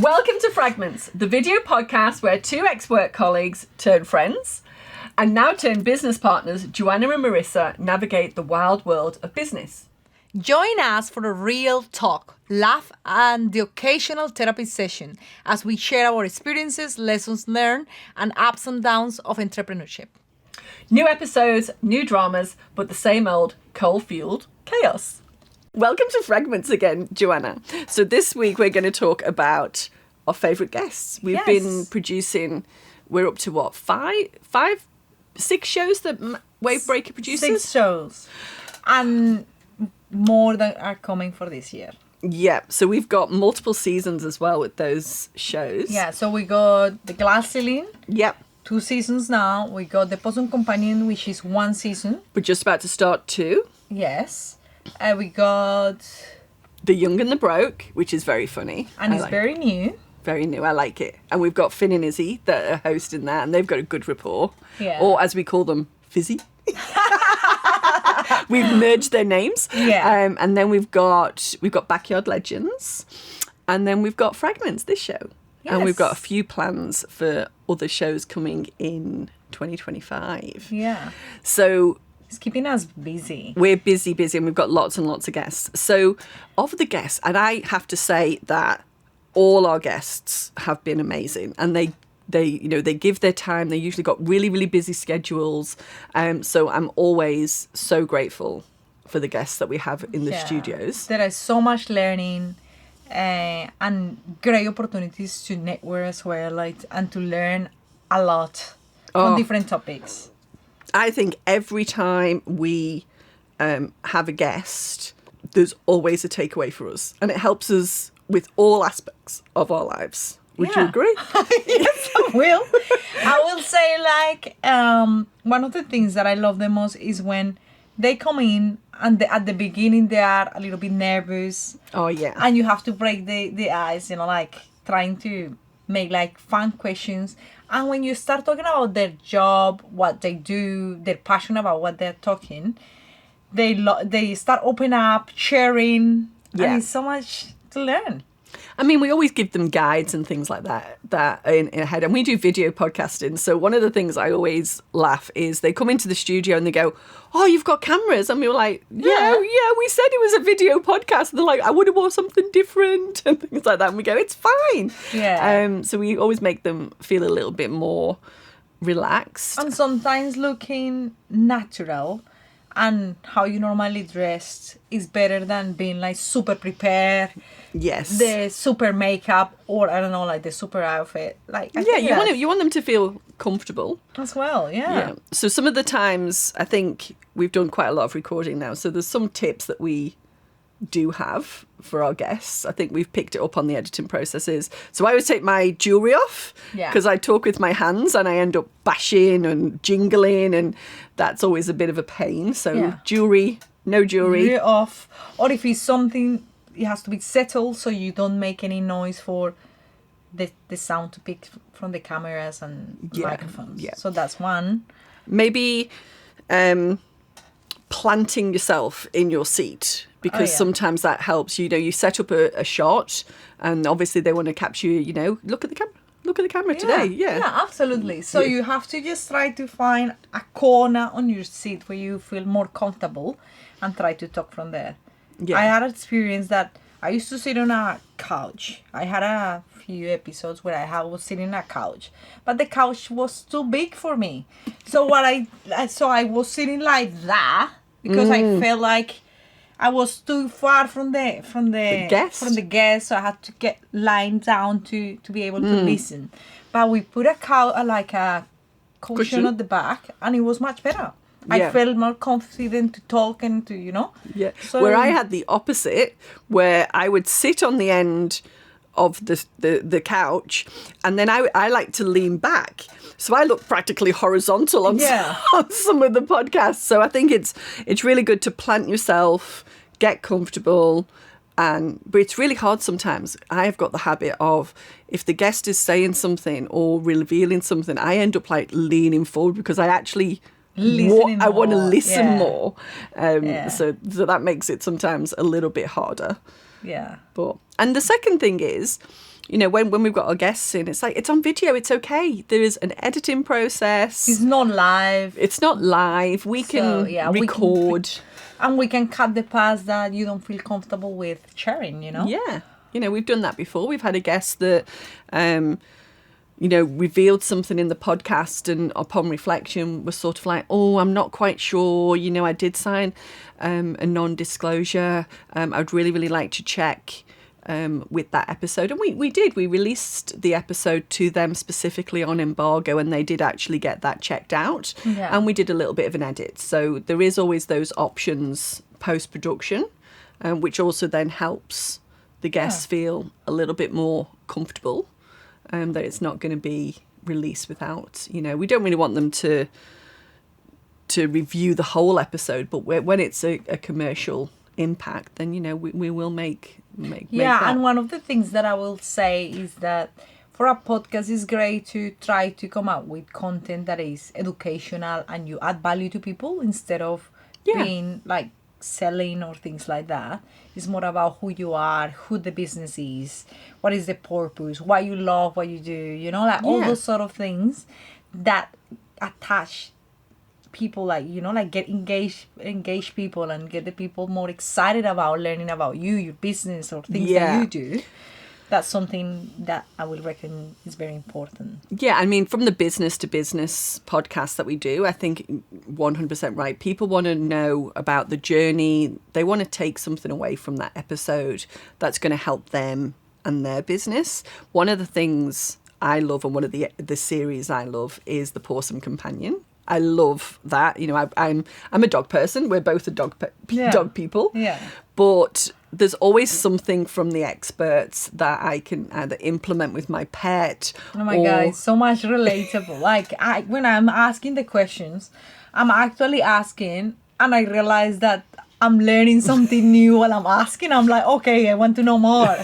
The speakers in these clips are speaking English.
Welcome to Fragments, the video podcast where two ex-work colleagues turn friends and now turn business partners, Joanna and Marissa, navigate the wild world of business. Join us for a real talk, laugh, and the occasional therapy session as we share our experiences, lessons learned, and ups and downs of entrepreneurship. New episodes, new dramas, but the same old coal-fueled chaos. Welcome to Fragments again, Joanna. So this week we're going to talk about our favourite guests. We've been producing, we're up to what, six shows that Wavebreaker produces? 6 shows. And more that are coming for this year. Yeah, so we've got multiple seasons as well with those shows. Yeah, so we got The Glass Ceiling. Yep. 2 seasons now. We got The Possum Companion, which is 1 season. We're just about to start 2. Yes. We got The Young and the Broke, which is very funny. And it's very new. Very new, I like it. And we've got Finn and Izzy that are hosting that, and they've got a good rapport. Yeah. Or as we call them, Fizzy. We've merged their names. Yeah. And then we've got Backyard Legends, and then we've got Fragments, this show. Yes. And we've got a few plans for other shows coming in 2025. Yeah. So it's keeping us busy. we're busy, and we've got lots and lots of guests. So of the guests, and I have to say that all our guests have been amazing, and they give their time. They usually got really, really busy schedules. So I'm always so grateful for the guests that we have in the studios. There is so much learning and great opportunities to network as well, and to learn a lot on different topics. I think every time we have a guest, there's always a takeaway for us, and it helps us with all aspects of our lives. Would you agree? Yes, I will. I will say, one of the things that I love the most is when they come in and at the beginning they are a little bit nervous. Oh, yeah. And you have to break the ice, trying to make fun questions. And when you start talking about their job, what they do, they're passionate about what they're talking, they start opening up, sharing. Yeah. And it's so much to learn. I mean, we always give them guides and things like that in ahead. And we do video podcasting. So one of the things I always laugh is they come into the studio and they go, "Oh, you've got cameras." And we were like, yeah, we said it was a video podcast. And they're like, "I would have worn something different," and things like that. And we go, "It's fine." Yeah. So we always make them feel a little bit more relaxed. And sometimes looking natural and how you normally dressed is better than being super prepared. Yes. The super makeup, or I don't know, the super outfit. You want them to feel comfortable as well. Yeah. So some of the times, I think we've done quite a lot of recording now. So there's some tips that we do have for our guests. I think we've picked it up on the editing processes. So I always take my jewelry off because I talk with my hands and I end up bashing and jingling, and that's always a bit of a pain. So jewelry, no jewelry off. Or if it's something, it has to be settled so you don't make any noise for the sound to pick from the cameras and microphones. Yeah. So that's one. Maybe planting yourself in your seat, because sometimes that helps. You set up a shot, and obviously they want to capture you. Look at the camera today. Yeah, absolutely. So you have to just try to find a corner on your seat where you feel more comfortable and try to talk from there. Yeah. I had an experience that I used to sit on a couch. I had a few episodes where I was sitting on a couch, but the couch was too big for me. So I was sitting like that because I felt like I was too far from the guest, so I had to get lying down to be able to listen. But we put a cushion at the back, and it was much better. I felt more confident to talk and to, Yeah. So, where I had the opposite, where I would sit on the end of the couch, and then I like to lean back. So I look practically horizontal on some of the podcasts. So I think it's really good to plant yourself, get comfortable, but it's really hard sometimes. I have got the habit of, if the guest is saying something or revealing something, I end up leaning forward because I actually I want to listen more. So that makes it sometimes a little bit harder. Yeah. And the second thing is, when we've got our guests in, it's like, it's on video, it's okay. There is an editing process. It's not live. We can record. And we can cut the parts that you don't feel comfortable with sharing, Yeah. We've done that before. We've had a guest that, revealed something in the podcast, and upon reflection was sort of like, oh, I'm not quite sure. I did sign a non-disclosure. I'd really, really like to check with that episode. And we did. We released the episode to them specifically on embargo, and they did actually get that checked out. Yeah. And we did a little bit of an edit. So there is always those options post-production, which also then helps the guests feel a little bit more comfortable, that it's not going to be released without, we don't really want them to review the whole episode, but when it's a commercial impact, then we will make that. And one of the things that I will say is that for a podcast, it's great to try to come up with content that is educational and you add value to people instead of being like selling or things like that. It's more about who you are, who the business is, what is the purpose, why you love what you do, all those sort of things that attach people, get engage people and get the people more excited about learning about you, your business, or things that you do. That's something that I will reckon is very important. Yeah, I mean, from the business to business podcast that we do, I think 100% right. People want to know about the journey. They want to take something away from that episode that's going to help them and their business. One of the things I love, and one of the series I love, is the Pawsome Companion. I love that. I'm a dog person. We're both dog people. Yeah. But there's always something from the experts that I can either implement with my pet. Oh my God, it's so much relatable. When I'm asking the questions, I'm actually asking, and I realize that I'm learning something new while I'm asking. I'm like, okay, I want to know more.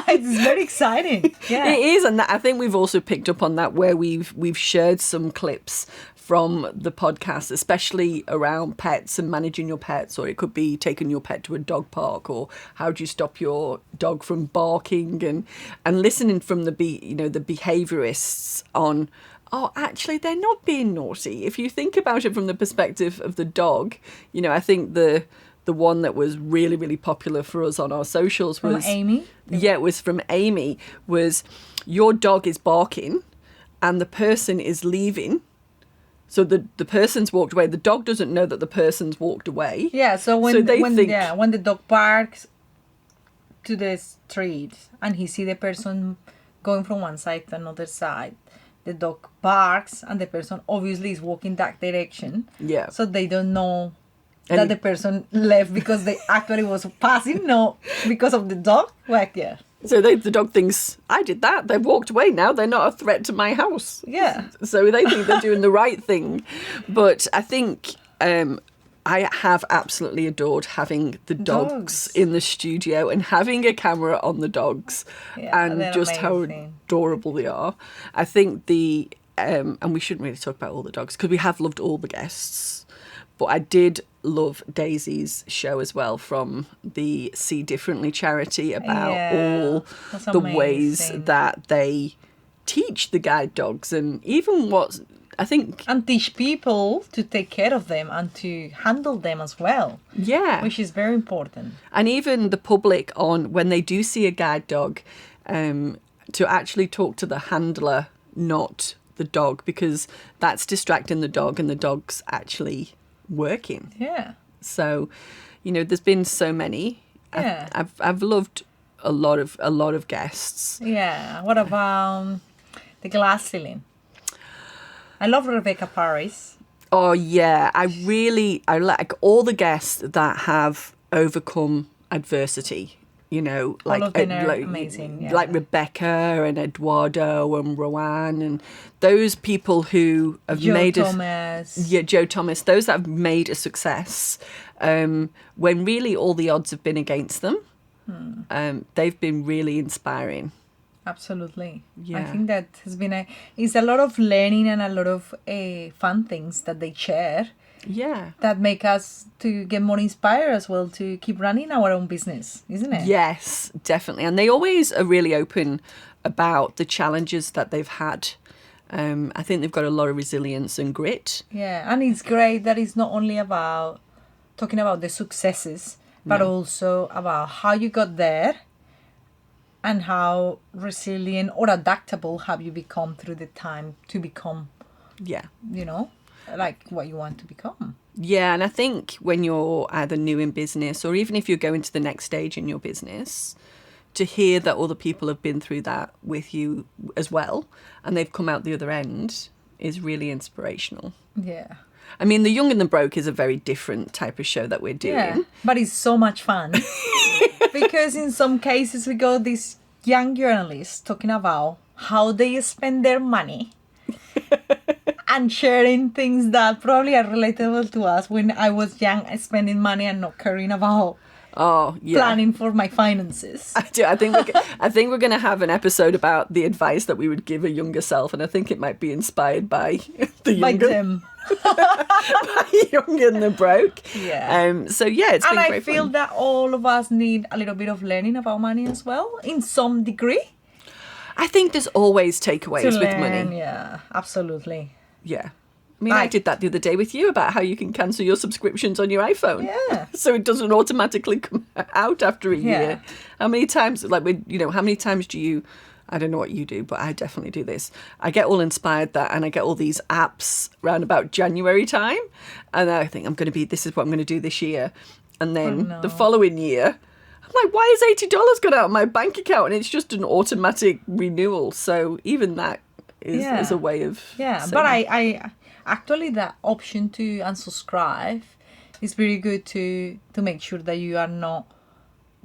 It's very exciting. Yeah, it is, and I think we've also picked up on that where we've shared some clips from the podcast, especially around pets and managing your pets, or it could be taking your pet to a dog park, or how do you stop your dog from barking, and listening from the behaviorists on, oh, actually they're not being naughty. If you think about it from the perspective of the dog, I think the one that was really, really popular for us on our socials was from Amy. Yeah, it was from Amy. Was your dog is barking, and the person is leaving. So the person's walked away. The dog doesn't know that the person's walked away. Yeah. So when the dog barks to the street and he see the person going from one side to another side, the dog barks and the person obviously is walking that direction. Yeah. So they don't know that the person left because they actually was passing, no, because of the dog. So the dog thinks, I did that. They've walked away now. They're not a threat to my house. Yeah. So they think they're doing the right thing. But I think I have absolutely adored having the dogs in the studio and having a camera on the dogs, and just amazing. how adorable they are. I think and we shouldn't really talk about all the dogs because we have loved all the guests. But I did love Daisy's show as well, from the See Differently charity, about all the ways that they teach the guide dogs, and even what I think... And teach people to take care of them and to handle them as well. Yeah. Which is very important. And even the public, on when they do see a guide dog, to actually talk to the handler, not the dog, because that's distracting the dog and the dog's actually working. Yeah. So, there's been so many. Yeah. I've loved a lot of guests. Yeah. What about the glass ceiling? I love Rebecca Paris. Oh yeah, I like all the guests that have overcome adversity. All of them are amazing. Yeah. Like Rebecca and Eduardo and Rowan, and those people who have made Joe Thomas. Joe Thomas, those that have made a success, when really all the odds have been against them. They've been really inspiring. Absolutely. Yeah. I think that has been it's a lot of learning and a lot of fun things that they share. Yeah. that make us to get more inspired as well to keep running our own business, isn't it? Yes, definitely. And they always are really open about the challenges that they've had. I think they've got a lot of resilience and grit. Yeah, and it's great that it's not only about talking about the successes, but also about how you got there and how resilient or adaptable have you become through the time to become, you know, like what you want to become. Yeah, and I think when you're either new in business or even if you're going to the next stage in your business, to hear that other people have been through that with you as well and they've come out the other end is really inspirational. Yeah. I mean, The Young and the Broke is a very different type of show that we're doing. Yeah, but it's so much fun because in some cases we got these young journalists talking about how they spend their money and sharing things that probably are relatable to us when I was young, spending money and not caring about planning for my finances. I think we're going to have an episode about the advice that we would give a younger self, and I think it might be inspired by the Young and the Broke. Yeah. So yeah, it's been and great I feel fun. that all of us need a little bit of learning about money as well, in some degree. I think there's always takeaways with money. Yeah, absolutely. Yeah. I mean, I did that the other day with you about how you can cancel your subscriptions on your iPhone. Yeah. So it doesn't automatically come out after a year. How many times, how many times do you, I don't know what you do, but I definitely do this. I get all inspired and I get all these apps around about January time. And I think this is what I'm going to do this year. And then the following year, I'm like, why is $80 gone out of my bank account? And it's just an automatic renewal. So even that is a way of... Yeah, but I actually, that option to unsubscribe is very good to make sure that you are not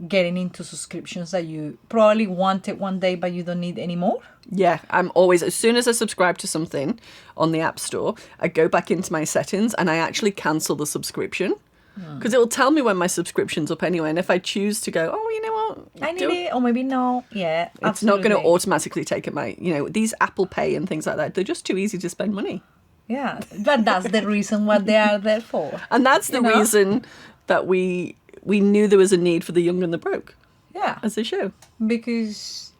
getting into subscriptions that you probably wanted one day but you don't need anymore. Yeah, I'm always, as soon as I subscribe to something on the App Store, I go back into my settings and I actually cancel the subscription. Because it will tell me when my subscription's up anyway. And if I choose to go, oh, you know what? I need it, or maybe no. Yeah, it's not going to automatically take it. These Apple Pay and things like that, they're just too easy to spend money. Yeah, but that's the reason what they are there for. And that's the reason that we knew there was a need for The Young and the Broke. Yeah. As a show. Because,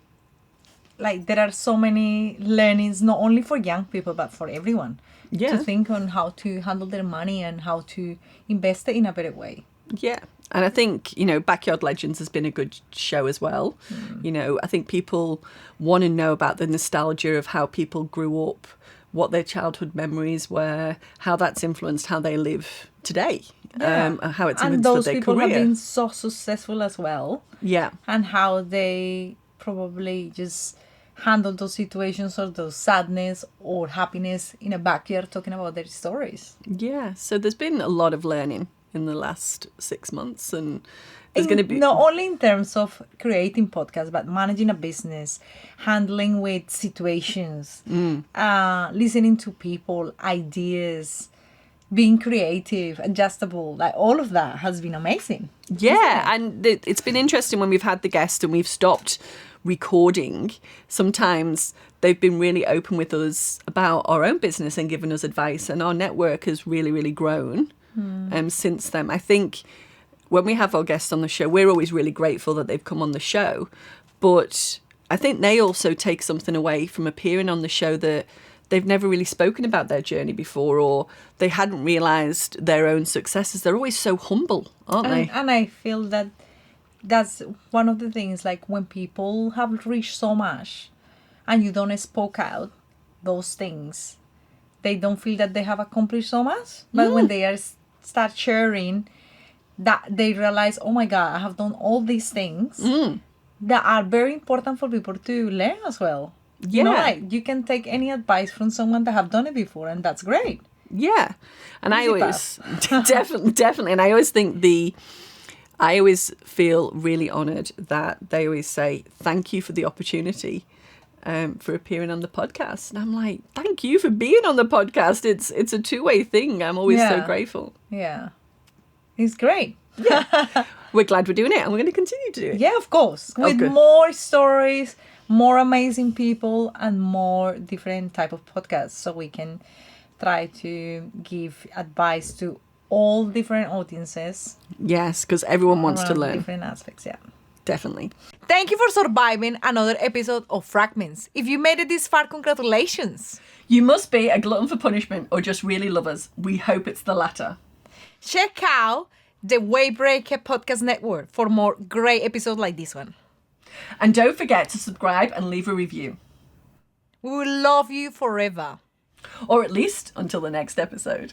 there are so many learnings, not only for young people, but for everyone. Yeah. To think on how to handle their money and how to invest it in a better way. Yeah. And I think, Backyard Legends has been a good show as well. I think people want to know about the nostalgia of how people grew up, what their childhood memories were, how that's influenced how they live today, how it's influenced their career. And those people have been so successful as well. Yeah. And how they probably just handle those situations or those sadness or happiness in a backyard, talking about their stories. Yeah. So there's been a lot of learning in the last 6 months, and there's going to be not only in terms of creating podcasts, but managing a business, handling with situations, listening to people, ideas, being creative, adjustable, all of that has been amazing. Yeah, and it's been interesting when we've had the guest and we've stopped recording. Sometimes they've been really open with us about our own business and given us advice, and our network has really, really grown since then. I think when we have our guests on the show, we're always really grateful that they've come on the show, but I think they also take something away from appearing on the show that they've never really spoken about their journey before, or they hadn't realised their own successes. They're always so humble, aren't they? And I feel that that's one of the things, when people have reached so much and you don't spoke out those things, they don't feel that they have accomplished so much. But when they start sharing, that they realize, oh my God, I have done all these things that are very important for people to learn as well. Yeah. You can take any advice from someone that have done it before, and that's great. Yeah. And I always, definitely. And I always think I always feel really honoured that they always say, thank you for the opportunity for appearing on the podcast. And I'm like, thank you for being on the podcast. It's a two-way thing. I'm always so grateful. Yeah. It's great. Yeah. We're glad we're doing it, and we're going to continue to do it. Yeah, of course. With more stories, more amazing people, and more different type of podcasts, so we can try to give advice to all different audiences. Yes, because everyone wants to around learn. different aspects, yeah. Definitely. Thank you for surviving another episode of Fragments. If you made it this far, congratulations. You must be a glutton for punishment or just really love us. We hope it's the latter. Check out the Waybreaker Podcast Network for more great episodes like this one. And don't forget to subscribe and leave a review. We will love you forever. Or at least until the next episode.